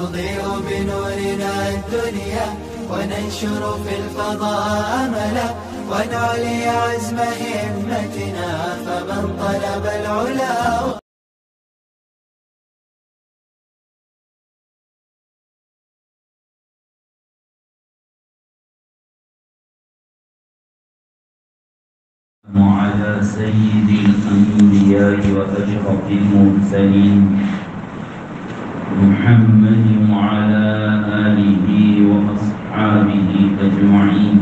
نضيء بنورنا الدنيا وننشر في الفضاء أملا ونعلي عزم همتنا فمن طلب العلا. وعلى سيد الأنبياء وأشرف المرسلين محمد وعلى آله وأصحابه أجمعين.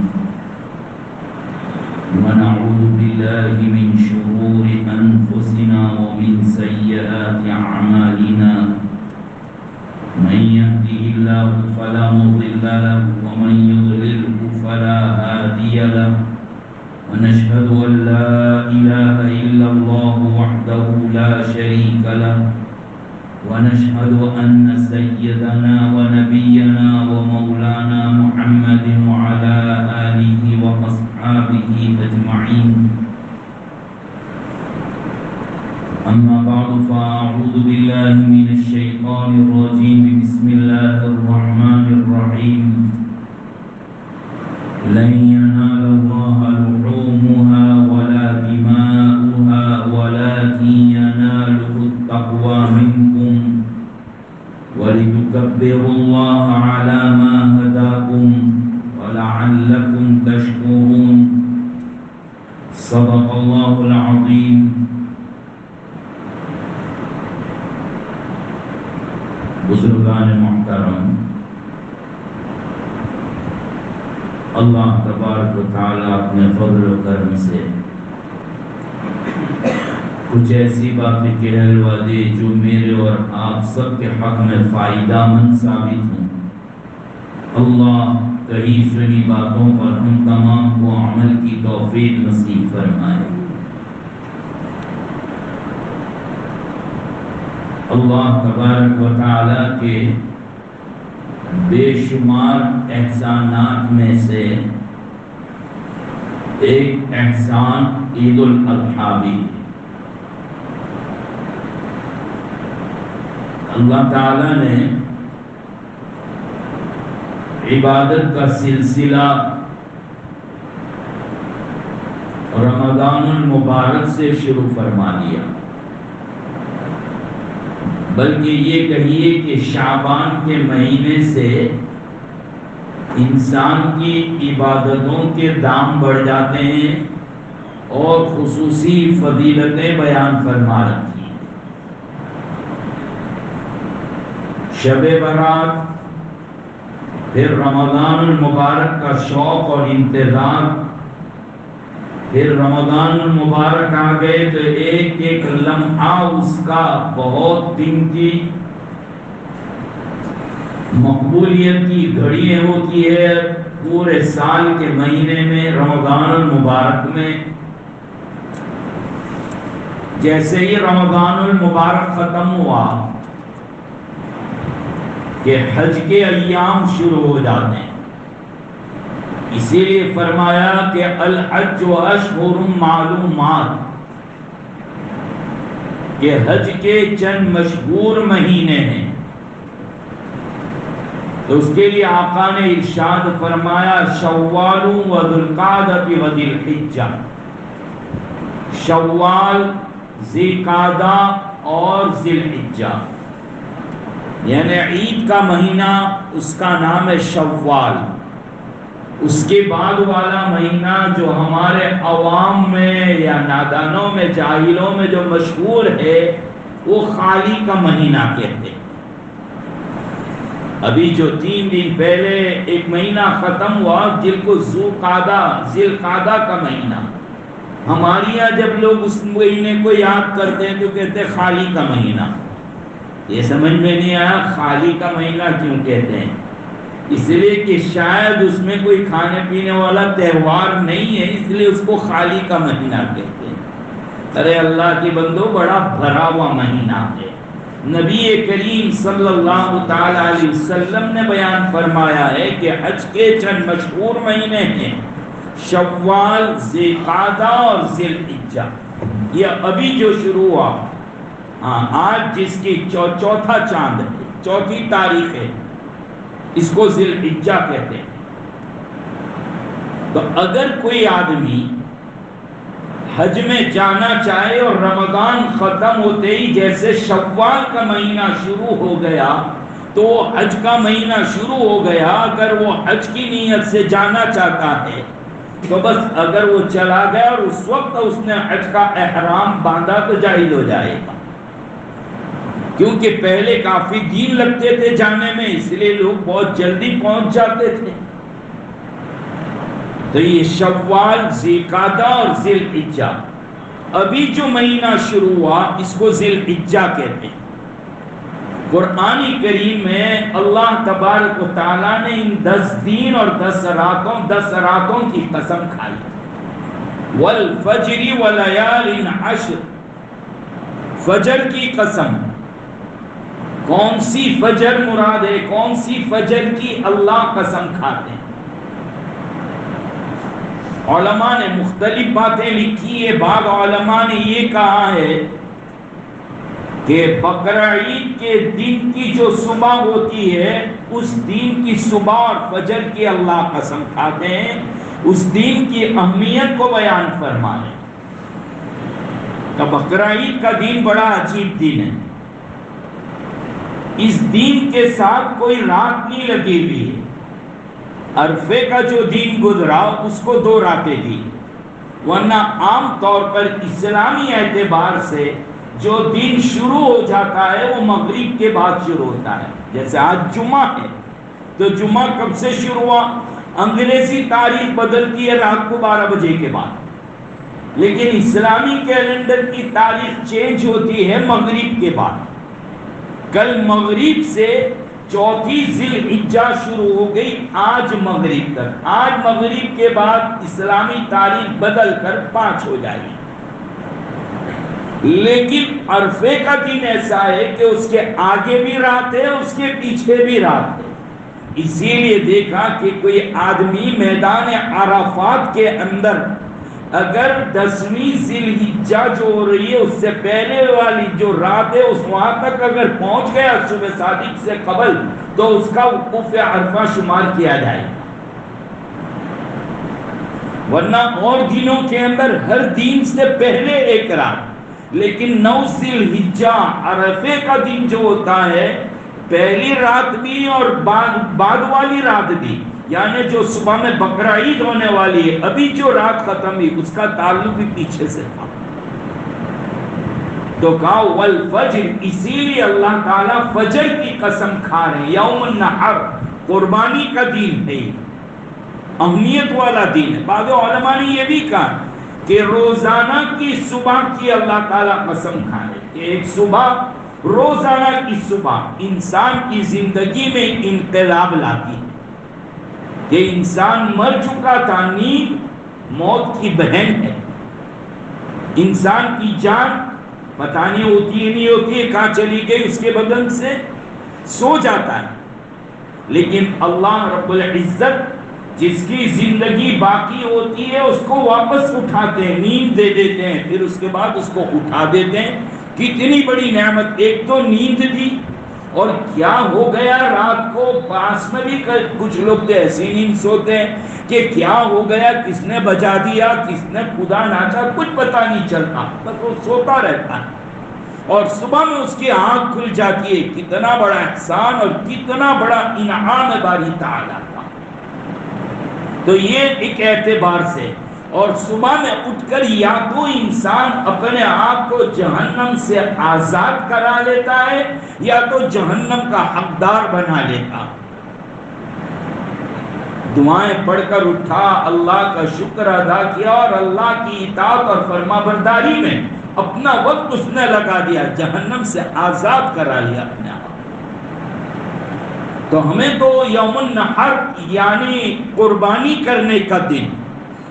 ونعوذ بالله من شرور أنفسنا ومن سيئات أعمالنا. من يهده الله فلا مضل له ومن يضلله فلا هادي له. ونشهد أن لا إله إلا الله وحده لا شريك له. ونشهد أن سيدنا ونبينا ومولانا محمد وعلى آله وأصحابه أجمعين. أما بعد فأعوذ بالله من الشيطان الرجيم. بسم الله الرحمن الرحيم. لن ينال الله لحومها ولا دماؤها ولكن يناله التقوى منكم ولتكبروا الله على ما هداكم ولعلكم تشكرون. صدق الله العظيم. بزرگان محترم، اللہ تبارک و تعالیٰ اپنے فضل و کرم سے کچھ ایسی باتیں کہلوا دے جو میرے اور آپ سب کے حق میں فائدہ مند ثابت ہوں. اللہ کہی سنی باتوں پر ہم تمام کو عمل کی توفیق نصیب فرمائے. اللہ تبارک و تعالیٰ کے بے شمار احسانات میں سے ایک احسان عید الاضحیٰ بھی. اللہ تعالیٰ نے عبادت کا سلسلہ رمضان المبارک سے شروع فرما دیا، بلکہ یہ کہیے کہ شعبان کے مہینے سے انسان کی عبادتوں کے دام بڑھ جاتے ہیں اور خصوصی فضیلتیں بیان فرما رکھی ہیں. شب برات، پھر رمضان المبارک کا شوق اور انتظار، پھر رمضان المبارک آ گئے تو ایک ایک لمحہ اس کا بہت دن کی مقبولیت کی گھڑیاں ہوتی ہے. پورے سال کے مہینے میں رمضان المبارک میں جیسے ہی رمضان المبارک ختم ہوا کہ حج کے ایام شروع ہو جاتے ہیں. اسی لیے فرمایا کہ الحج اشہر معلومات، کہ حج کے چند مشہور مہینے ہیں. تو اس کے لیے آقا نے ارشاد فرمایا شوال و ذو القعدہ و ذی الحجہ. شوال، ذی القعدہ اور ذی الحجہ، یعنی عید کا مہینہ اس کا نام ہے شوال. اس کے بعد والا مہینہ جو ہمارے عوام میں یا نادانوں میں جاہلوں میں جو مشہور ہے وہ خالی کا مہینہ کہتے ہیں. ابھی جو 3 دن پہلے ایک مہینہ ختم ہوا جن کو ذی القعدہ کا مہینہ. ہمارے یہاں جب لوگ اس مہینے کو یاد کرتے ہیں تو کہتے ہیں خالی کا مہینہ. یہ سمجھ میں نہیں آیا خالی کا مہینہ کیوں کہتے ہیں. اس لیے کہ شاید اس میں کوئی کھانے پینے والا تہوار نہیں ہے، اس لیے اس کو خالی کا مہینہ کہتے ہیں. ارے اللہ کی بندو، بڑا بھرا ہوا مہینہ ہے. نبی کریم صلی اللہ تعالی علیہ وسلم نے بیان فرمایا ہے کہ حج کے چند مشہور مہینے ہیں شوال، ذی القعدہ اور ذی الحجہ. یہ ابھی جو شروع ہوا، آج جس کی چوتھا چاند ہے چوتھی تاریخ ہے، اس کو ذی الحجہ کہتے ہیں۔ تو اگر کوئی آدمی حج میں جانا چاہے اور رمضان ختم ہوتے ہی جیسے شوال کا مہینہ شروع ہو گیا تو حج کا مہینہ شروع ہو گیا، اگر وہ حج کی نیت سے جانا چاہتا ہے تو بس اگر وہ چلا گیا اور اس وقت اس نے حج کا احرام باندھا تو جائز ہو جائے گا، کیونکہ پہلے کافی دن لگتے تھے جانے میں، اس لیے لوگ بہت جلدی پہنچ جاتے تھے۔ تو یہ شوال، ذی القعدہ اور ذی الحجہ، ابھی جو مہینہ شروع ہوا اس کو ذی الحجہ کہتے ہیں۔ قرآن کریم میں اللہ تبارک و تعالیٰ نے ان 10 دن اور 10 راتوں کی قسم کھائی، والفجر ولیال عشر، فجر کی قسم۔ کون سی فجر مراد ہے؟ کون سی فجر کی اللہ قسم کھاتے ہیں؟ علماء نے مختلف باتیں لکھی ہے۔ بعض علماء نے یہ کہا ہے کہ بقرعید کے دن کی جو صبح ہوتی ہے اس دن کی صبح اور فجر کی اللہ قسم کھاتے ہیں، اس دن کی اہمیت کو بیان فرمانے۔ تو بقرعید کا دن بڑا عجیب دن ہے، اس دن کے ساتھ کوئی رات نہیں لگی ہوئی ہے۔ عرفے کا جو دن گزرا اس کو 2 راتیں دی، ورنہ عام طور پر اسلامی اعتبار سے جو دن شروع ہو جاتا ہے وہ مغرب کے بعد شروع ہوتا ہے۔ جیسے آج جمعہ ہے تو جمعہ کب سے شروع ہوا؟ انگریزی تاریخ بدلتی ہے رات کو 12 بجے کے بعد، لیکن اسلامی کیلنڈر کی تاریخ چینج ہوتی ہے مغرب کے بعد۔ کل مغرب سے چوتھی ذی الحجہ شروع ہو گئی آج مغرب تک، آج مغرب کے بعد اسلامی تاریخ بدل کر 5 ہو جائے گی۔ لیکن عرفے کا دن ایسا ہے کہ اس کے آگے بھی رات ہے، اس کے پیچھے بھی رات ہے۔ اسی لیے دیکھا کہ کوئی آدمی میدان عرفات کے اندر اگر 10ویں ذی الحجہ جو ہو رہی ہے اس سے پہلے والی جو رات ہے اس وہاں تک اگر پہنچ گیا صبح صادق سے قبل تو اس کا وقوف عرفہ شمار کیا جائے گا، ورنہ اور دنوں کے اندر ہر دن سے پہلے ایک رات۔ لیکن 9 ذی الحجہ عرفے کا دن جو ہوتا ہے پہلی رات بھی اور بعد والی رات بھی، یعنی جو صبح میں بقرعید ہونے والی ہے ابھی جو رات ختم ہوئی اس کا تعلق بھی پیچھے سے تھا۔ تو کہا والفجر، اسی لیے اللہ تعالیٰ فجر کی قسم کھا رہے ہیں۔ یوم النحر قربانی کا دن ہے، اہمیت والا دن ہے۔ بعض علماء نے یہ بھی کہا کہ روزانہ کی صبح کی اللہ تعالیٰ قسم کھا رہے کہ ایک صبح، روزانہ کی صبح انسان کی زندگی میں انقلاب لاتی ہے کہ انسان مر چکا تھا، نیند موت کی بہن ہے، انسان کی جان پتہ نہیں ہوتی ہے نہیں ہوتی ہے کہاں چلی گئی اس کے بدن سے، سو جاتا ہے، لیکن اللہ رب العزت جس کی زندگی باقی ہوتی ہے اس کو واپس اٹھاتے ہیں، نیند دے دیتے ہیں، پھر اس کے بعد اس کو اٹھا دیتے ہیں۔ کتنی بڑی نعمت! ایک تو نیند دی، اور کیا ہو گیا رات کو پاس میں بھی کچھ لوگ تو ایسی نیند سوتے ہیں کہ کیا ہو گیا، کس نے بجا دیا، کس نے خدا ناچا، کچھ پتہ نہیں چلتا، بس وہ سوتا رہتا ہے اور صبح میں اس کی آنکھ کھل جاتی ہے۔ کتنا بڑا احسان اور کتنا بڑا انعام ہے باری تعالیٰ کا۔ تو یہ ایک اعتبار سے، اور صبح میں اٹھ کر یا تو انسان اپنے آپ کو جہنم سے آزاد کرا لیتا ہے یا تو جہنم کا حقدار بنا لیتا۔ دعائیں پڑھ کر اٹھا، اللہ کا شکر ادا کیا اور اللہ کی اطاعت اور فرما برداری میں اپنا وقت اس نے لگا دیا، جہنم سے آزاد کرا لیا اپنے آپ۔ تو ہمیں تو یوم النحر یعنی قربانی کرنے کا دن،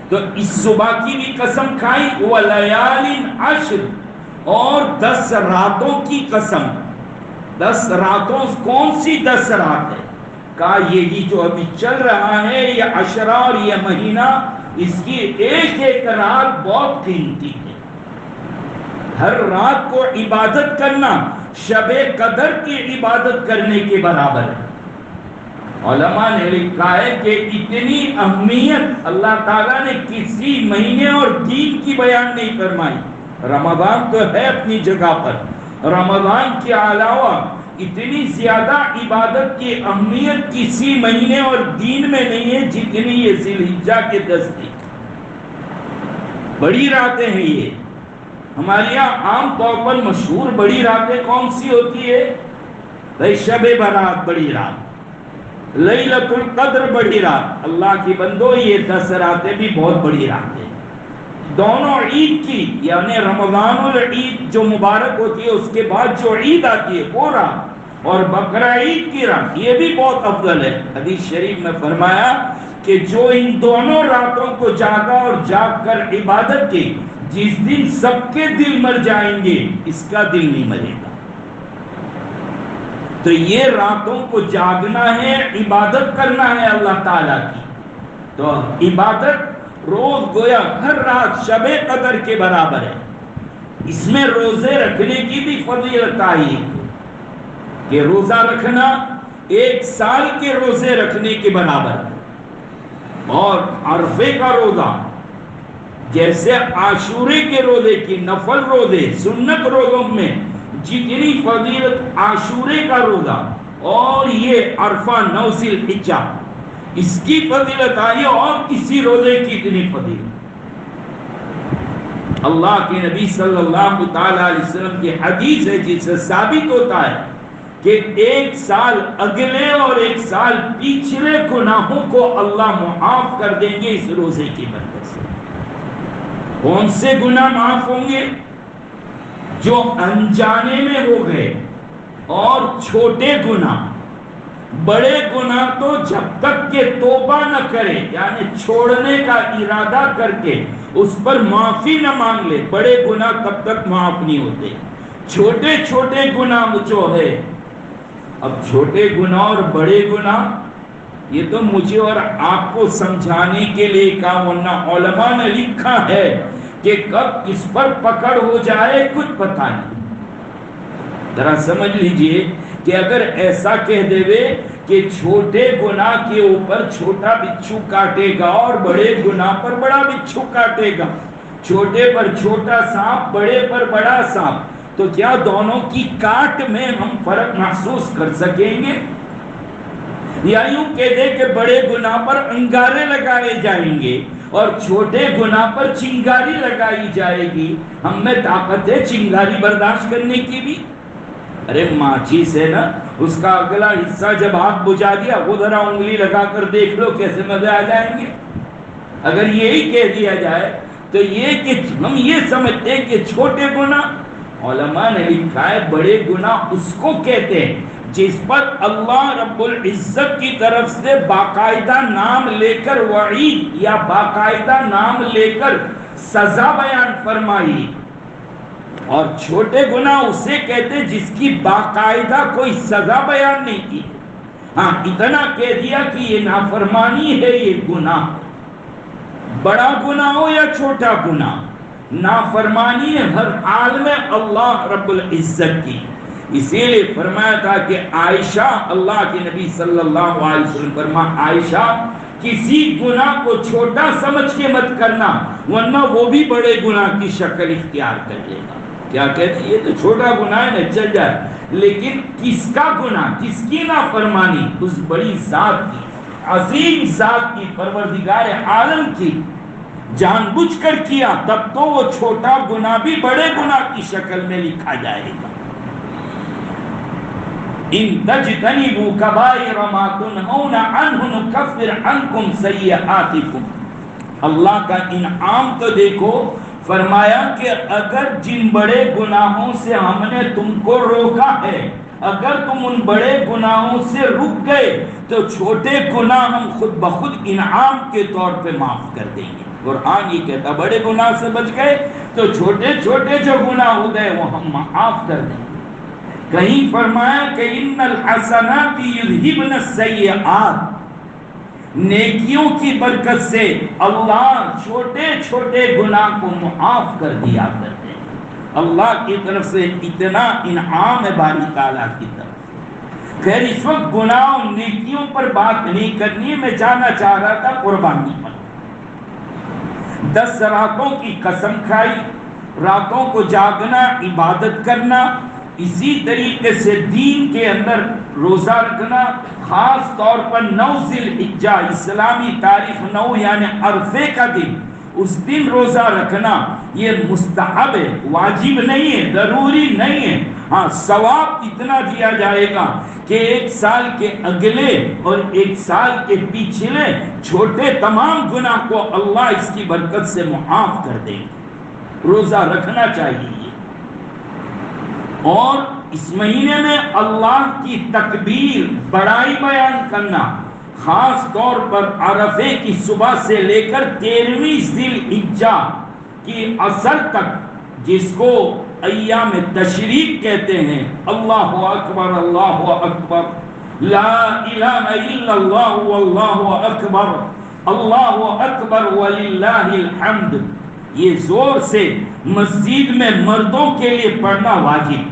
تو اس صبح کی بھی قسم کھائی، وَلَيَالٍ عَشْرٍ، اور 10 راتوں کی قسم۔ 10 راتوں، کون سی 10 رات ہے؟ کہا یہی جو ابھی چل رہا ہے یہ عشرہ اور یہ مہینہ، اس کی ایک ایک رات بہت قیمتی ہے۔ ہر رات کو عبادت کرنا شب قدر کی عبادت کرنے کے برابر ہے۔ علماء نے لکھا ہے کہ اتنی اہمیت اللہ تعالیٰ نے کسی مہینے اور دن کی بیان نہیں فرمائی۔ رمضان تو ہے اپنی جگہ پر، رمضان کے علاوہ اتنی زیادہ عبادت کی اہمیت کسی مہینے اور دن میں نہیں ہے جتنی یہ ذی الحجہ کے 10 دن۔ بڑی راتیں ہیں یہ، ہمارے یہاں عام طور پر مشہور بڑی راتیں کون سی ہوتی ہے؟ بھائی شب برات بڑی رات، لیلۃ القدر بڑی رات۔ اللہ کی بندو یہ 10 راتیں بھی بہت بڑی راتیں، دونوں عید کی، یعنی رمضان العید جو مبارک ہوتی ہے اس کے بعد جو عید آتی ہے وہ رات، اور بقرہ عید کی رات یہ بھی بہت افضل ہے۔ حدیث شریف میں فرمایا کہ جو ان دونوں راتوں کو جاگا اور جاگ کر عبادت کی، جس دن سب کے دل مر جائیں گے اس کا دل نہیں مرے گا۔ تو یہ راتوں کو جاگنا ہے، عبادت کرنا ہے اللہ تعالیٰ کی۔ تو عبادت روز گویا ہر رات شب قدر کے برابر ہے۔ اس میں روزے رکھنے کی بھی فضیلت آئی کہ روزہ رکھنا 1 سال کے روزے رکھنے کے برابر ہے، اور عرفے کا روزہ جیسے عاشورے کے روزے کی نفل روزے سنت روزوں میں جتنی فضیلت عاشورے کا روزہ اور یہ عرفہ 9 ذی الحجہ اس کی فضیلت آئی، اور کسی روزے کی اتنی فضیلت۔ اللہ کے نبی صلی اللہ تعالی علیہ وسلم کی حدیث ہے جس سے ثابت ہوتا ہے کہ 1 سال اگلے اور 1 سال پچھلے گناہوں کو اللہ معاف کر دیں گے اس روزے کی برکت سے۔ کون سے گناہ معاف ہوں گے؟ جو انجانے میں ہو گئے اور چھوٹے گناہ۔ بڑے گناہ تو جب تک کہ توبہ نہ کرے، یعنی چھوڑنے کا ارادہ کر کے اس پر معافی نہ مانگ لے، بڑے گناہ تب تک معاف نہیں ہوتے۔ چھوٹے چھوٹے گناہ جو ہے، اب چھوٹے گناہ اور بڑے گناہ یہ تو مجھے اور آپ کو سمجھانے کے لیے کہا، ورنہ علماء نے لکھا ہے کہ کب اس پر پکڑ ہو جائے کچھ پتہ نہیں۔ ذرا سمجھ لیجئے کہ اگر ایسا کہہ دے کہ چھوٹے گناہ کے اوپر چھوٹا بچھو کاٹے گا اور بڑے گناہ پر بڑا بچھو کاٹے گا، چھوٹے پر چھوٹا سانپ بڑے پر بڑا سانپ، تو کیا دونوں کی کاٹ میں ہم فرق محسوس کر سکیں گے؟ یا یوں کہہ دے کہ بڑے گناہ پر انگارے لگائے جائیں گے اور چھوٹے گناہ پر چنگاری لگائی جائے گی، ہم میں طاقت ہے چنگاری برداشت کرنے کی بھی؟ ارے ماچیس ہے نا، اس کا اگلا حصہ جب ہاتھ بجھا دیا وہ ذرا انگلی لگا کر دیکھ لو کیسے مزے آ جائیں گے۔ اگر یہی کہہ دیا جائے تو یہ کہ ہم یہ سمجھتے ہیں کہ چھوٹے گناہ، علماء نے لکھا ہے بڑے گناہ اس کو کہتے ہیں جس پر اللہ رب العزت کی طرف سے باقاعدہ نام لے کر وعید یا باقاعدہ نام لے کر سزا بیان فرمائی، اور چھوٹے گناہ اسے کہتے جس کی باقاعدہ کوئی سزا بیان نہیں کی، ہاں اتنا کہہ دیا کہ یہ نافرمانی ہے، یہ گناہ، بڑا گناہ ہو یا چھوٹا گناہ، نافرمانی ہے ہر حال میں اللہ رب العزت کی۔ اسی لیے فرمایا تھا کہ عائشہ، اللہ کے نبی صلی اللہ علیہ وسلم فرمایا عائشہ کسی گناہ کو چھوٹا سمجھ کے مت کرنا ورنہ وہ بھی بڑے گناہ کی شکل اختیار کر لے گا۔ کیا کہتے ہیں یہ تو چھوٹا گناہ ہے نا، چل جائے، لیکن کس کا گناہ، کس کی نافرمانی؟ اس بڑی ذات کی، عظیم ذات کی، پروردگار عالم کی، جان بوجھ کر کیا تب تو وہ چھوٹا گناہ بھی بڑے گناہ کی شکل میں لکھا جائے گا۔ ان تجتنبوا کبائر ما تنہون عنہ نکفر عنکم سیئاتکم۔ اللہ کا انعام تو دیکھو، فرمایا کہ اگر جن بڑے گناہوں سے ہم نے تم کو روکا ہے، اگر تم ان بڑے گناہوں سے رک گئے تو چھوٹے گناہ ہم خود بخود انعام کے طور پہ معاف کر دیں گے۔ قرآن یہ کہتا بڑے گناہ سے بچ گئے تو چھوٹے چھوٹے جو گناہ ہو گئے وہ ہم معاف کر دیں گے۔ کہیں فرمایا کہ ان الحسنات یذہبن السیئات، نیکیوں کی برکت سے اللہ چھوٹے چھوٹے گناہ کو معاف کر دیا کرتے ہیں۔ اللہ کی طرف سے اتنا انعام ہے باری تعالیٰ کی طرف. خیر اس وقت گناہ اور نیکیوں پر بات نہیں کرنی ہے، میں جانا چاہ رہا تھا قربانی پر. 10 راتوں کی قسم کھائی، راتوں کو جاگنا، عبادت کرنا، اسی طریقے سے دین کے اندر روزہ رکھنا، خاص طور پر 9 ذی الحجہ اسلامی تاریخ 9 یعنی عرفے کا دن، اس دن روزہ رکھنا یہ مستحب ہے، واجب نہیں ہے، ضروری نہیں ہے. ہاں ثواب اتنا دیا جائے گا کہ 1 سال کے اگلے اور 1 سال کے پچھلے چھوٹے تمام گناہ کو اللہ اس کی برکت سے معاف کر دے. روزہ رکھنا چاہیے. اور اس مہینے میں اللہ کی تکبیر بڑائی بیان کرنا، خاص طور پر عرفے کی صبح سے لے کر 13ویں ذی الحجہ کی عصر تک، جس کو ایام تشریق کہتے ہیں. اللہ اکبر اللہ اکبر، لا الہ الا اللہ واللہ اکبر، اللہ اکبر وللہ الحمد. یہ زور سے مسجد میں مردوں کے لیے پڑھنا واجب،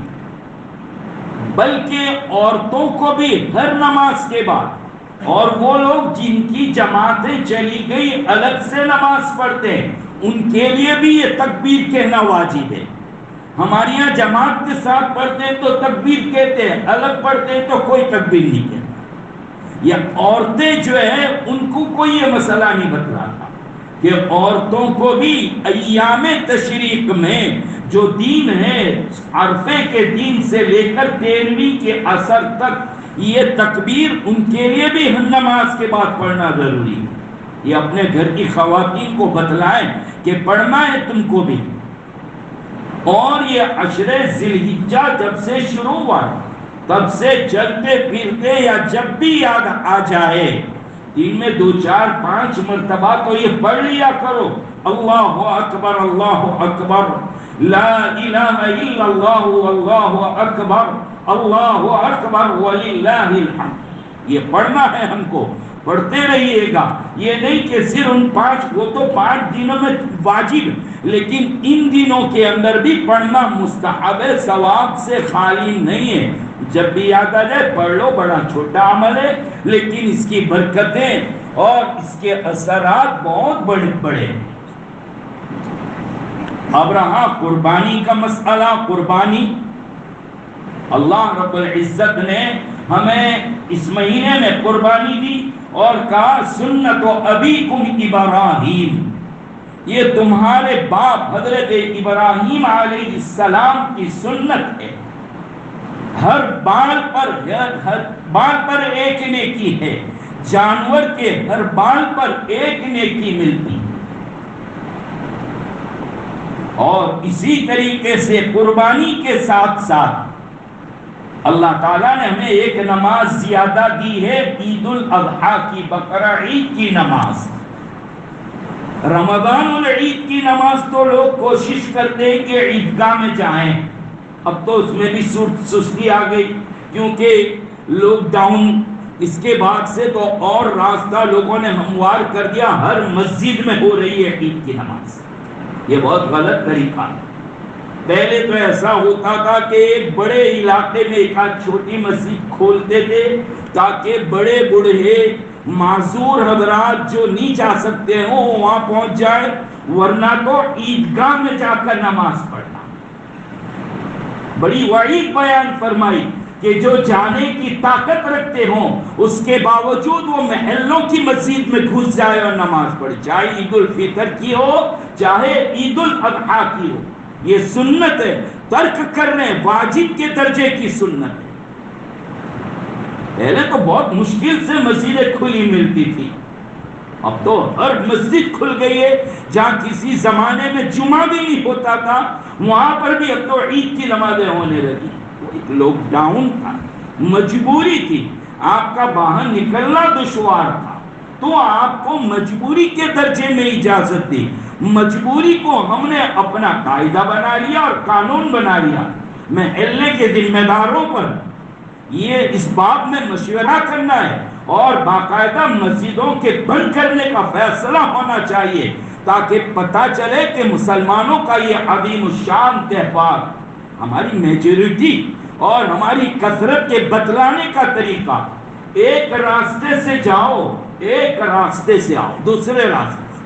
بلکہ عورتوں کو بھی ہر نماز کے بعد، اور وہ لوگ جن کی جماعتیں چلی گئی الگ سے نماز پڑھتے ہیں ان کے لیے بھی یہ تکبیر کہنا واجب ہے. ہمارے یہاں جماعت کے ساتھ پڑھتے ہیں تو تکبیر کہتے ہیں، الگ پڑھتے ہیں تو کوئی تکبیر نہیں کہتا. یا عورتیں جو ہے ان کو کوئی یہ مسئلہ نہیں بتلاتا کہ عورتوں کو بھی ایام تشریق میں جو دین ہے عرفے کے دن سے لے کر 13ویں کے عصر تک یہ تکبیر ان کے لیے بھی نماز کے بعد پڑھنا ضروری ہے. یہ اپنے گھر کی خواتین کو بتلائیں کہ پڑھنا ہے تم کو بھی. اور یہ عشرے ذی الحجہ جب سے شروع ہوا تب سے چلتے پھرتے یا جب بھی یاد آ جائے دن میں 2 4 5 مرتبہ تو یہ پڑھ لیا کرو. اللہ اکبر اللہ اکبر، لا الہ الا اللہ واللہ اکبر، اللہ اکبر وللہ الحمد. یہ پڑھنا ہے ہم کو، پڑھتے رہیے گا. یہ نہیں کہ صرف ان 5 وہ تو 5 دنوں میں واجب، لیکن ان دنوں کے اندر بھی پڑھنا مستحب ہے، ثواب سے خالی نہیں ہے. جب بھی یاد آ جائے پڑھ لو، بڑا چھوٹا عمل ہے لیکن اس کی برکتیں اور اس کے اثرات بہت بڑے بڑے. اب رہا قربانی کا مسئلہ. قربانی اللہ رب العزت نے ہمیں اس مہینے میں قربانی دی اور کہا سنت ابیکم ابراہیم، یہ تمہارے باپ حضرت ابراہیم علیہ السلام کی سنت ہے. ہر بال پر ایک نیکی ہے، جانور کے ہر بال پر ایک نیکی ملتی. اور اسی طریقے سے قربانی کے ساتھ ساتھ اللہ تعالیٰ نے ہمیں ایک نماز زیادہ دی ہے، عید الاضحیٰ کی، بقرہ عید کی نماز. رمضان العید کی نماز تو لوگ کوشش کرتے ہیں کہ عیدگاہ میں جائیں. اب تو اس میں بھی سستی آ گئی کیونکہ لاک ڈاؤن اس کے بعد سے تو اور راستہ لوگوں نے ہموار کر دیا، ہر مسجد میں ہو رہی ہے عید کی نماز. یہ بہت غلط طریقہ ہے. پہلے تو ایسا ہوتا تھا کہ ایک بڑے علاقے میں ایک چھوٹی مسجد کھولتے تھے تاکہ بڑے بوڑھے معذور حضرات جو نہیں جا سکتے ہوں وہاں پہنچ جائے، ورنہ تو عیدگاہ میں جا کر نماز پڑھنا. بڑی وعید بیان فرمائی کہ جو جانے کی طاقت رکھتے ہوں اس کے باوجود وہ محلوں کی مسجد میں گھس جائے اور نماز پڑھے، چاہے عید الفطر کی ہو چاہے عید الاضحیٰ کی ہو. یہ سنت ہے، ترک کرنے واجب کے درجے کی سنت ہے. پہلے تو بہت مشکل سے مسجدیں کھلی ملتی تھی، اب تو ہر مسجد کھل گئی ہے. جہاں کسی زمانے میں جمعہ بھی نہیں ہوتا تھا وہاں پر بھی اب تو عید کی نمازیں ہونے لگی. ایک لاک ڈاؤن تھا، مجبوری تھی، آپ کا باہر نکلنا دشوار تھا تو آپ کو مجبوری کے درجے میں اجازت دی. مجبوری کو ہم نے اپنا قاعدہ بنا لیا اور قانون بنا لیا. محلے کے ذمہ داروں پر یہ اس باب میں مشورہ کرنا ہے اور باقاعدہ مسجدوں کے بند کرنے کا فیصلہ ہونا چاہیے تاکہ پتہ چلے کہ مسلمانوں کا یہ عظیم الشان تہوار ہماری میجورٹی اور ہماری کثرت کے بتلانے کا طریقہ ایک راستے سے جاؤ ایک راستے سے آؤ دوسرے راستے سے،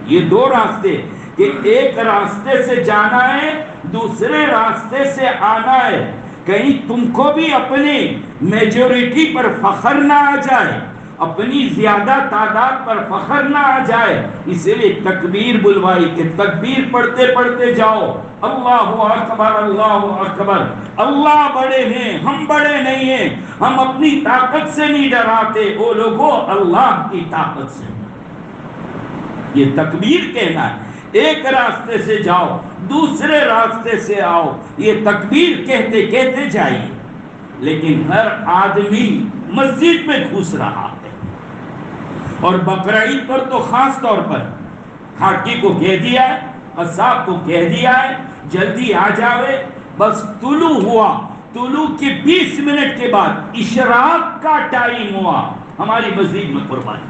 یہ دو راستے کہ ایک راستے سے جانا ہے دوسرے راستے سے آنا ہے، کہیں تم کو بھی اپنی میجورٹی پر فخر نہ آ جائے، اپنی زیادہ تعداد پر فخر نہ آ جائے، اسی لیے تکبیر بلوائی کہ تکبیر پڑھتے پڑھتے جاؤ، اللہ اکبر اللہ اکبر، اللہ بڑے ہیں ہم بڑے نہیں ہیں، ہم اپنی طاقت سے نہیں ڈراتے، وہ لوگوں اللہ کی طاقت سے، یہ تکبیر کہنا ہے۔ ایک راستے سے جاؤ دوسرے راستے سے آؤ، یہ تکبیر کہتے کہتے جائیے، لیکن ہر آدمی مسجد میں گھس رہا ہے، اور بقرعید پر تو خاص طور پر کھاٹی کو کہہ دیا ہے، قصاب کو کہہ دیا ہے جلدی آ جاوے، بس طلوع ہوا، طلوع کے 20 منٹ کے بعد اشراق کا ٹائم ہوا، ہماری مسجد میں قربانی،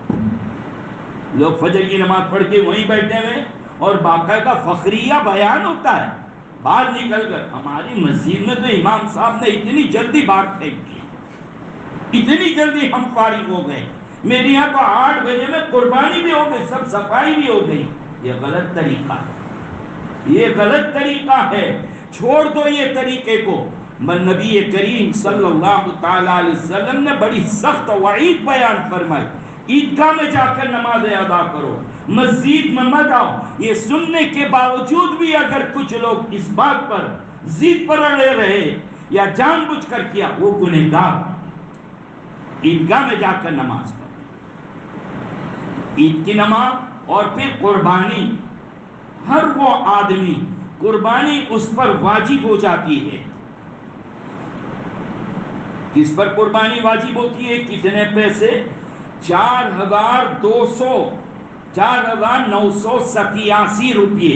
لوگ فجر کی نماز پڑھ کے وہیں بیٹھے ہوئے اور باقاعدہ فخریہ بیان ہوتا ہے، باہر نکل کر ہماری مسجد میں تو امام صاحب نے اتنی جلدی بات پھینک دی، اتنی جلدی ہم فارغ ہو گئے، میرے یہاں تو 8 بجے میں قربانی بھی ہو گئی، سب صفائی بھی ہو گئی۔ یہ غلط طریقہ ہے، یہ غلط طریقہ ہے، چھوڑ دو یہ طریقے کو۔ نبی کریم صلی اللہ تعالی علیہ وسلم نے بڑی سخت وعید بیان فرمائی، عیدگاہ میں جا کر نمازیں ادا کرو، مسجد میں مت آؤ۔ یہ سننے کے باوجود بھی اگر کچھ لوگ اس بات پر ضد پر اڑے رہے یا جان بوجھ کر کیا، وہ گنہگار۔ عیدگاہ میں جا کر نماز پڑھو، عید کی نماز اور پھر قربانی، ہر وہ آدمی قربانی اس پر واجب ہو جاتی ہے۔ کس پر قربانی واجب ہوتی ہے؟ کتنے پیسے؟ 4,987 روپئے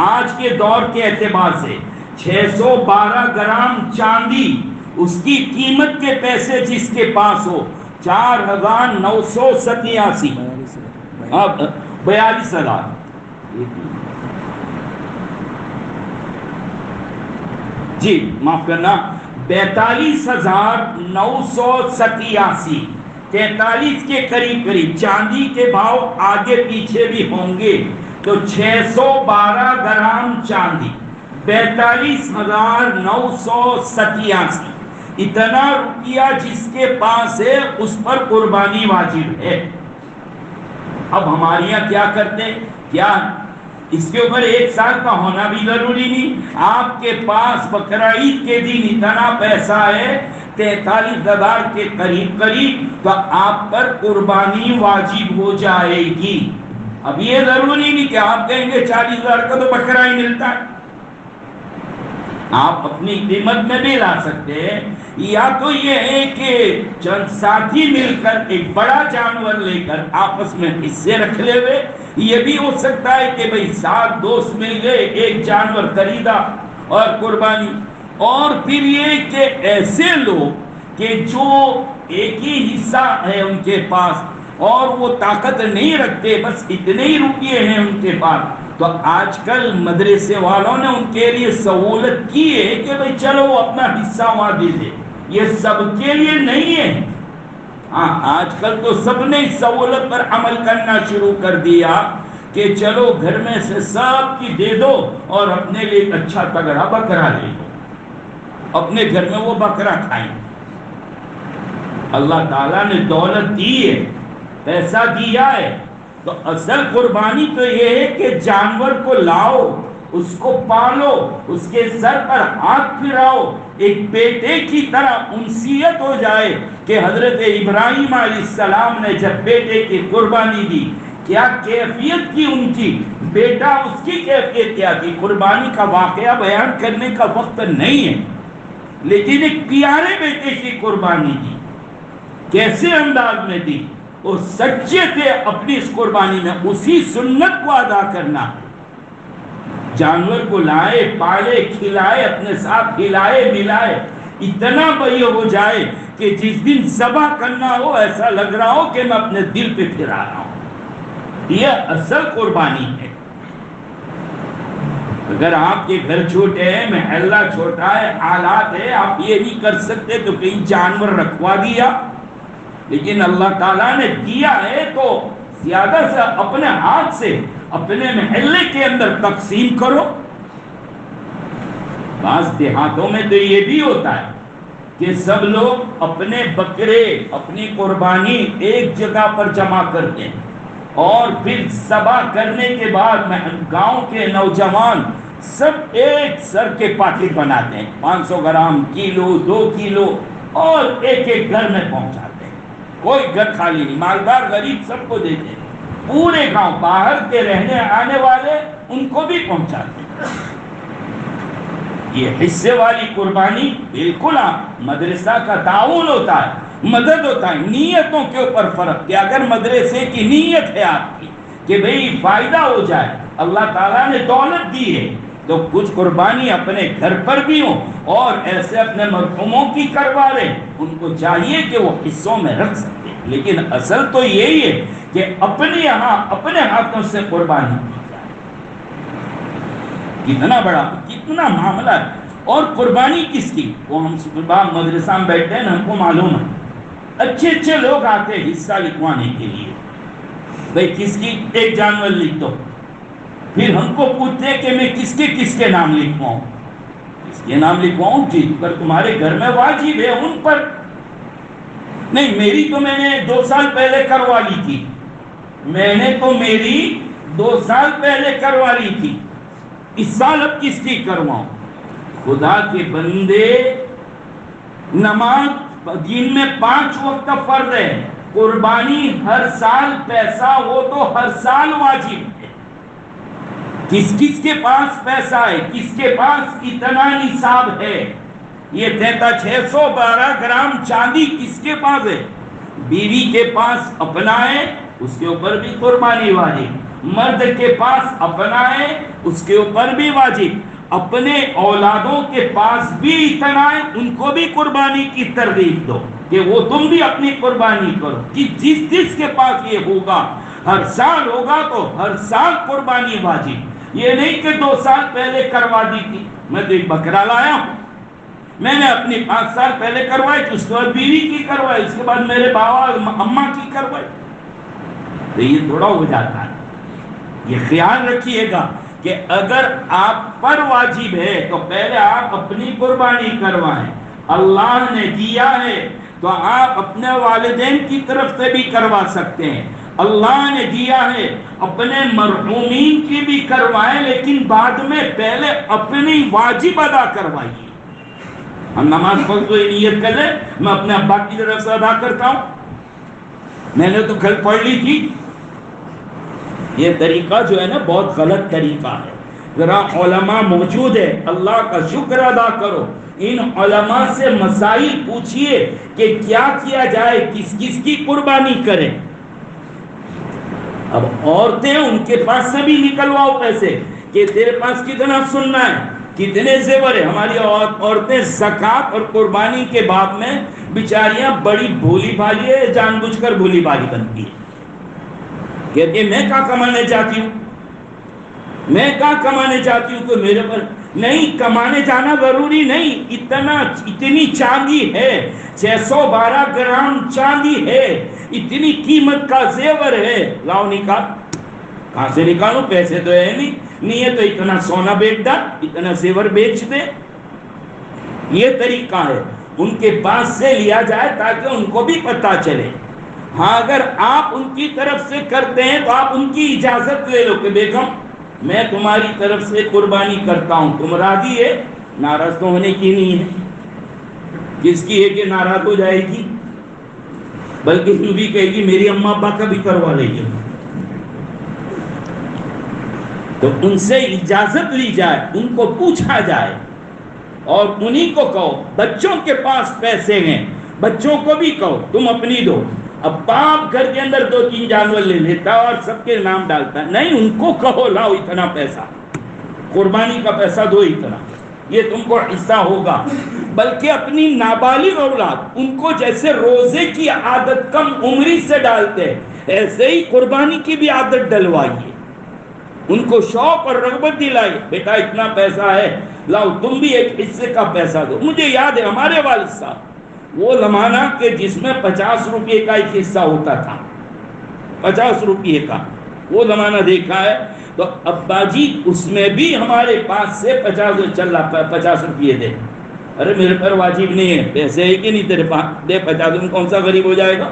آج کے دور کے اعتبار سے، 612 گرام چاندی اس کی قیمت کے پیسے جس کے پاس ہو 4,987، 42,000، جی معاف کرنا، 42,987، 43 کے قریب قریب چاندی کے بھاؤ آگے پیچھے بھی ہوں گے، تو 612 گرام چاندی 42,987، اتنا روپیہ جس کے پاس ہے اس پر قربانی واجب ہے۔ اب ہمارے یہاں کیا کرتے ہیں؟ کیا اس کے اوپر 1 سال کا ہونا بھی ضروری نہیں، آپ کے پاس بقرعید کے دن اتنا پیسہ ہے 43,000 کے قریب قریب، تو آپ پر قربانی واجب ہو جائے گی۔ اب یہ ضروری نہیں کہ آپ کہیں گے 40,000 کا تو بکرا ہی ملتا ہے، آپ اپنی قیمت میں بھی لا سکتے ہیں، یا تو یہ ہے کہ چند ساتھی مل کر ایک بڑا جانور لے کر آپس میں حصے رکھ لے ہوئے، یہ بھی ہو سکتا ہے کہ بھئی 7 دوست مل گئے، ایک جانور خریدا اور قربانی۔ اور پھر یہ کہ ایسے لوگ کہ جو ایک ہی حصہ ہے ان کے پاس اور وہ طاقت نہیں رکھتے، بس اتنے ہی روپیے ہیں ان کے پاس، تو آج کل مدرسے والوں نے ان کے لیے سہولت کی ہے کہ بھئی چلو وہ اپنا حصہ وہاں دے دے، یہ سب کے لیے نہیں ہے۔ ہاں آج کل تو سب نے اس سہولت پر عمل کرنا شروع کر دیا کہ چلو گھر میں سے سب کی دے دو اور اپنے لیے اچھا تگڑا بکرا لے دو، اپنے گھر میں وہ بکرا کھائیں۔ اللہ تعالیٰ نے دولت دی ہے، پیسہ دیا ہے، تو اصل قربانی تو یہ ہے کہ جانور کو لاؤ، اس کو پالو، اس کے سر پر ہاتھ پھراؤ، ایک بیٹے کی طرح انسیت ہو جائے کہ حضرت ابراہیم علیہ السلام نے جب بیٹے کی قربانی دی کیا کیفیت کی ان کی، بیٹا اس کی کیفیت کیا تھی۔ قربانی کا واقعہ بیان کرنے کا وقت نہیں ہے، لیکن ایک پیارے بیٹے کی قربانی دی، کیسے انداز میں دی، وہ سچے تھے اپنی اس قربانی میں، اسی سنت کو ادا کرنا۔ جانور کو لائے، پالے، کھلائے، اپنے ساتھ کھلائے ملائے، اتنا بھئی ہو جائے کہ جس دن ذبح کرنا ہو ایسا لگ رہا ہو کہ میں اپنے دل پہ پھرا رہا ہوں. یہ اصل قربانی ہے. اگر آپ کے گھر چھوٹے ہیں، محلہ چھوٹا ہے، حالات ہے، آپ یہ نہیں کر سکتے تو کہیں جانور رکھوا دیا. لیکن اللہ تعالیٰ نے دیا ہے تو زیادہ سے اپنے ہاتھ سے اپنے محلے کے اندر تقسیم کرو. بعض دیہاتوں میں تو یہ بھی ہوتا ہے کہ سب لوگ اپنے بکرے، اپنی قربانی ایک جگہ پر جمع کرتے ہیں اور پھر ذبح کرنے کے بعد گاؤں کے نوجوان سب ایک سر کے پاکٹ بناتے ہیں، 500 گرام، کلو، 2 کلو، اور ایک ایک گھر میں پہنچاتے ہیں. کوئی گھر خالی نہیں، مالدار غریب سب کو دیتے ہیں. پورے گاؤں، باہر کے رہنے آنے والے ان کو بھی پہنچاتے ہیں. یہ حصے والی قربانی بالکل مدرسہ کا تعاون ہوتا ہے، مدد ہوتا ہے. نیتوں کے اوپر فرق کہ اگر مدرسے کی نیت ہے آپ کی کہ بھئی فائدہ ہو جائے، اللہ تعالیٰ نے دولت دی ہے، تو کچھ قربانی اپنے گھر پر بھی ہو اور ایسے اپنے مرحوموں کی کروا لیں. ان کو چاہیے کہ وہ حصوں میں رکھ سکتے ہیں. لیکن اصل تو یہی ہے کہ اپنے یہاں اپنے ہاتھوں سے قربانی کی جائے. کتنا بڑا، کتنا معاملہ ہے. اور قربانی کس کی؟ وہ ہم صبح مدرسہ میں بیٹھتے ہیں، ہم کو معلوم ہے اچھے اچھے لوگ آتے ہیں حصہ لکھوانے کے لیے. بھئی کس کی؟ ایک جانور لکھ دو. پھر ہم کو پوچھتے ہیں کہ میں کس کے نام لکھواؤں؟ کس کے نام لکھواؤں؟ جی پر تمہارے گھر میں واجب ہے ان پر. نہیں، میری تو میں نے 2 سال پہلے کروا لی تھی. میں نے تو میری 2 سال پہلے کروا لی تھی، اس سال اب کس کی کرواؤں؟ خدا کے بندے، نماز دن میں 5 وقت کا فرض ہے. قربانی ہر سال پیسہ ہو تو ہر سال واجب ہے. کس کے پاس پیسہ ہے؟ کس کے پاس اتنا نصاب ہے؟ یہ 612 گرام چاندی کس کے پاس ہے؟ بیوی کے پاس اپنا ہے، اس کے اوپر بھی قربانی واجب. مرد کے پاس اپنا ہے، اس کے اوپر بھی واجب. اپنے اولادوں کے پاس بھی اتنا ہے، ان کو بھی قربانی کی ترغیب دو کہ وہ تم بھی اپنی قربانی کرو. کہ جس کے پاس یہ ہوگا، ہر سال ہوگا تو ہر سال قربانی واجب. یہ نہیں کہ 2 سال پہلے کروا دی تھی. میں تو ایک بکرا لایا ہوں، میں نے اپنی 5 سال پہلے کروائی، اس کے بعد بیوی کی کروائی، اس کے بعد میرے بابا اماں کی کروائی. تو یہ تھوڑا ہو جاتا ہے. یہ خیال رکھیے گا کہ اگر آپ پر واجب ہے تو پہلے آپ اپنی قربانی کروائیں. اللہ نے دیا ہے تو آپ اپنے والدین کی طرف سے بھی کروا سکتے ہیں. اللہ نے دیا ہے اپنے مرحومین کی بھی کروائیں، لیکن بعد میں پہلے اپنی واجب ادا کروائیے. ہم نماز پڑھ تو یہ نیت کر لیں میں اپنے ابا کی طرف سے ادا کرتا ہوں، میں نے تو کل پڑھ لی تھی. یہ طریقہ جو ہے نا بہت غلط طریقہ ہے. ذرا علماء موجود ہے، اللہ کا شکر ادا کرو. ان علماء سے مسائل پوچھئے کہ کیا کیا جائے، کس کی قربانی کریں. اب عورتیں، ان کے پاس سے بھی نکلواؤ پیسے کہ تیرے پاس کتنا سننا ہے، کتنے زیور ہے. ہماری عورتیں زکوٰۃ اور قربانی کے باب میں بیچاریاں بڑی بھولی بھالی ہے، جان بوجھ کر بھولی بھالی بنتی ہے. کہتی ہے میں کہاں کمانے جاتی ہوں، میں کہاں کمانے جاتی ہوں، کوئی میرے پر نہیں. کمانے جانا ضروری نہیں. اتنی چاندی ہے، 612 گرام چاندی ہے، اتنی قیمت کا زیور ہے، لاؤ نکال. کہاں سے نکالوں؟ پیسے تو ہے نہیں ہے تو اتنا سونا بیچ دا، اتنا زیور بیچ دے. یہ طریقہ ہے، ان کے پاس سے لیا جائے تاکہ ان کو بھی پتہ چلے. ہاں اگر آپ ان کی طرف سے کرتے ہیں تو آپ ان کی اجازت لے لو کہ بیگم میں تمہاری طرف سے قربانی کرتا ہوں، تم راضی ہے؟ ناراض تو ہونے کی نہیں ہے. کس کی ہے کہ ناراض ہو جائے گی، بلکہ یوں بھی کہے گی میری اماں ابا کا بھی کروا لیجیے. تو ان سے اجازت لی جائے، ان کو پوچھا جائے اور انہی کو کہو. بچوں کے پاس پیسے ہیں، بچوں کو بھی کہو تم اپنی دو. اب باپ گھر کے اندر 2-3 جانور لے لیتا اور سب کے نام ڈالتا، نہیں، ان کو کہو لاؤ اتنا پیسہ، قربانی کا پیسہ دو اتنا. یہ تم کو حصہ ہوگا، بلکہ اپنی نابالغ اولاد ان کو جیسے روزے کی عادت کم عمری سے ڈالتے ایسے ہی قربانی کی بھی عادت ڈلوائیے، ان کو شوق اور رغبت دلائیے، بیٹا اتنا پیسہ ہے لاؤ تم بھی ایک حصے کا پیسہ دو۔ مجھے یاد ہے ہمارے والد صاحب وہ زمانہ کہ جس میں 50 روپے کا ایک حصہ ہوتا تھا، 50 روپے کا وہ زمانہ دیکھا ہے، تو ابا جی اس میں بھی ہمارے پاس سے 50 روپے دے، ارے میرے پر واجب نہیں ہے، پیسے ہے کہ نہیں تیرے پاس، دے 50، میں کون سا غریب ہو جائے گا؟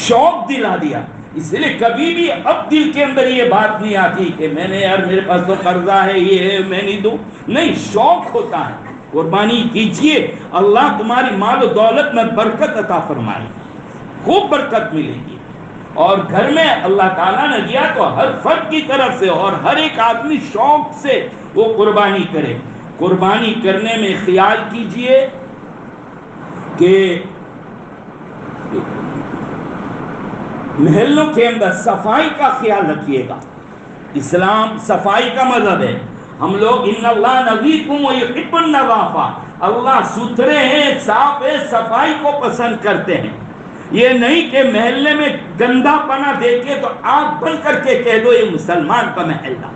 شوق دلا دیا۔ اس لیے کبھی بھی اب دل کے اندر یہ بات نہیں آتی کہ میں نے یار میرے پاس تو قرضہ ہے یہ ہے میں نہیں دوں، نہیں، شوق ہوتا ہے۔ قربانی کیجئے، اللہ تمہاری مال و دولت میں برکت عطا فرمائے، خوب برکت ملے گی، اور گھر میں اللہ تعالیٰ نے دیا تو ہر فرد کی طرف سے اور ہر ایک آدمی شوق سے وہ قربانی کرے۔ قربانی کرنے میں خیال کیجئے کہ محلوں کے اندر صفائی کا خیال رکھیے گا۔ اسلام صفائی کا مذہب ہے، ہم لوگ ان اللہ نظیفٌ ویحب النظافہ، اللہ ستھرے ہیں، صاف ہے، صفائی کو پسند کرتے ہیں۔ یہ نہیں کہ محلے میں گندا پنا دیکھے تو آنکھ بند کر کے کہہ دو یہ مسلمان کا محلہ۔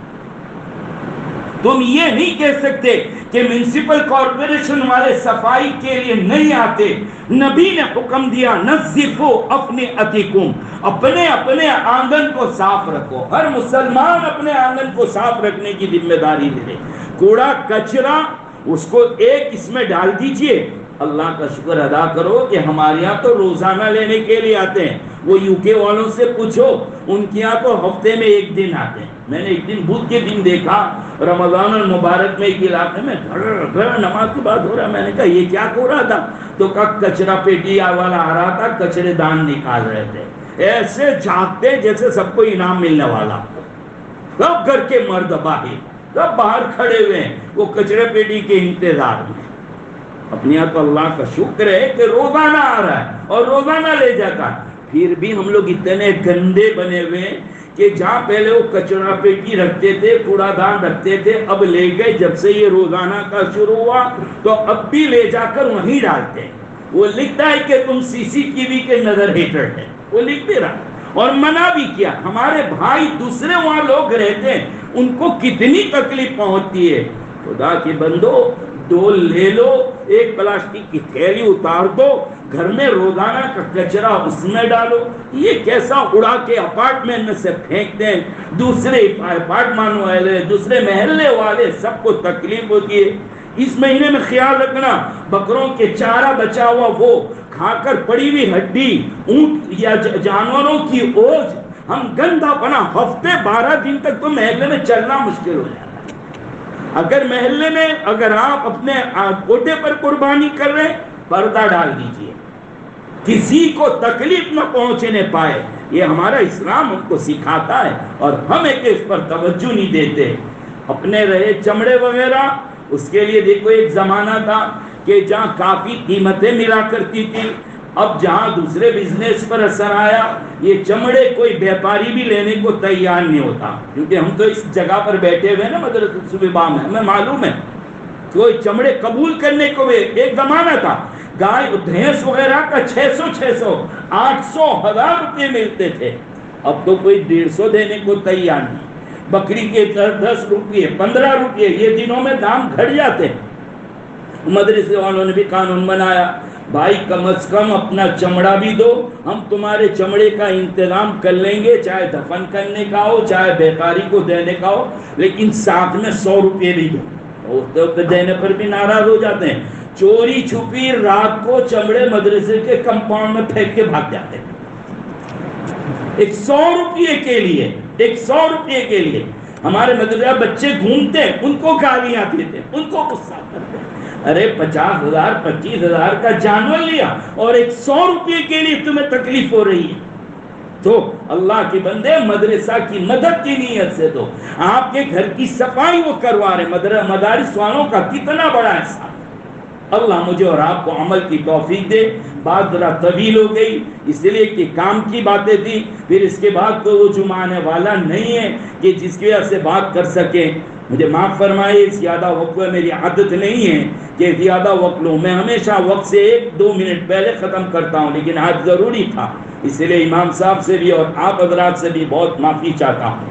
تم یہ نہیں کہہ سکتے کہ میونسپل کارپوریشن والے صفائی کے لیے نہیں آتے۔ نبی نے حکم دیا نظفوا افنیۃکم، اپنے اپنے آنگن کو صاف رکھو۔ ہر مسلمان اپنے آنگن کو صاف رکھنے کی ذمہ داری لے۔ کوڑا کچرا اس کو ایک اس میں ڈال دیجئے۔ اللہ کا شکر ادا کرو کہ ہمارے یہاں تو روزانہ لینے کے لیے آتے ہیں، وہ یو کے والوں سے پوچھو ان کے یہاں تو ہفتے میں ایک دن آتے ہیں۔ میں نے ایک دن بدھ کے دن دیکھا رمضان المبارک میں ایک علاقے میں گھر نماز کے بعد ہو رہا، میں نے کہا یہ کیا ہو رہا تھا؟ تو کہا کچرا پیٹی والا آ رہا تھا، کچرے دان نکال رہے تھے، ایسے جھانکتے جیسے سب کو انعام ملنے والا۔ سب گھر کے مرد باہر، سب باہر کھڑے ہوئے ہیں وہ کچرے پیٹی کے انتظار میں۔ اپنے یہاں تو اللہ کا شکر ہے کہ روزانہ آ رہا ہے اور روزانہ لے جاتا ہے، پھر بھی ہم لوگ اتنے گندے بنے ہوئے ہیں کہ جہاں پہلے وہ کچرا پیٹی رکھتے تھے، کوڑا دان رکھتے تھے، اب لے گئے جب سے یہ روزانہ کا شروع ہوا تو اب بھی لے جا کر وہیں ڈالتے ہیں۔ وہ لکھتا ہے کہ تم سی سی ٹی وی کے نظر ہیٹر ہے، وہ لکھ دے رہا اور منع بھی کیا۔ ہمارے بھائی دوسرے وہاں لوگ رہتے ہیں، ان کو کتنی تکلیف پہنچتی ہے۔ خدا کے بندو ڈول لے لو، ایک پلاسٹک کی تھیلی اتار دو، گھر میں روزانہ کا کچرا اس میں ڈالو۔ یہ کیسا اڑا کے اپارٹمنٹ میں سے پھینکتے ہیں، دوسرے اپارٹمنٹ والے، دوسرے محلے والے، سب کو تکلیف ہوتی ہے۔ اس مہینے میں خیال رکھنا بکروں کے چارہ بچا ہوا وہ کھا کر پڑی ہوئی ہڈی، اونٹ یا جانوروں کی اوج، ہم گندا بنا ہفتے 12 دن تک تو محلے میں چلنا مشکل ہو جاتا ہے۔ اگر محلے میں اگر آپ اپنے گوٹے پر قربانی کر رہے ہیں، پردہ ڈال دیجئے، کسی کو تکلیف نہ پہنچنے پائے۔ یہ ہمارا اسلام ہم کو سکھاتا ہے اور ہم اس پر توجہ نہیں دیتے۔ اپنے رہے چمڑے وغیرہ، اس کے لیے دیکھو ایک زمانہ تھا کہ جہاں کافی قیمتیں ملا کرتی تھی، اب جہاں دوسرے بزنس پر اثر آیا، یہ چمڑے کوئی بیپاری بھی لینے کو تیار نہیں ہوتا، کیونکہ ہم تو اس جگہ پر بیٹھے ہوئے نا مدرسہ صوبہ میں، ہمیں معلوم ہے کوئی چمڑے قبول کرنے کو بھی۔ ایک زمانہ تھا گائے بھینس وغیرہ کا 600 800 1000 روپے ملتے تھے، اب تو کوئی 150 دینے کو تیار نہیں۔ بکری کے 10 روپے 15 روپے، یہ دنوں میں دام گھٹ جاتے ہیں۔ مدرسے والوں نے بھی قانون بنایا، بھائی کم از کم اپنا چمڑا بھی دو، ہم تمہارے چمڑے کا انتظام کر لیں گے، چاہے دفن کرنے کا ہو چاہے بیکاری کو دینے کا ہو، لیکن ساتھ میں 100 روپے بھی دو۔ دینے پر بھی ناراض ہو جاتے ہیں۔ چوری چھپی رات کو چمڑے مدرسے کے کمپاؤنڈ میں پھینک کے بھاگ جاتے ہیں، 100 روپے کے لیے، 100 روپے کے لیے۔ ہمارے مدرسہ بچے گھومتے ہیں، ان کو گالیاں دیتے ہیں، ان کو غصہ کرتے ہیں، ارے 50,000 25,000 کا جانور لیا اور 100 روپے کے لیے تمہیں تکلیف ہو رہی ہے۔ تو اللہ کے بندے مدرسہ کی مدد کی نیت سے دو، آپ کے گھر کی صفائی وہ کروا رہے، مدارس والوں کا کتنا بڑا احسان۔ اللہ مجھے اور آپ کو عمل کی توفیق دے۔ بات ذرا طویل ہو گئی اس لیے کہ کام کی باتیں تھی، پھر اس کے بعد تو وہ جمعہ آنے والا نہیں ہے کہ جس کی وجہ سے بات کر سکیں۔ مجھے معاف فرمائے، زیادہ وقت میری عادت نہیں ہے کہ زیادہ وقت لوں، میں ہمیشہ وقت سے 1-2 منٹ پہلے ختم کرتا ہوں، لیکن آج ضروری تھا، اس لیے امام صاحب سے بھی اور آپ حضرات سے بھی بہت معافی چاہتا ہوں۔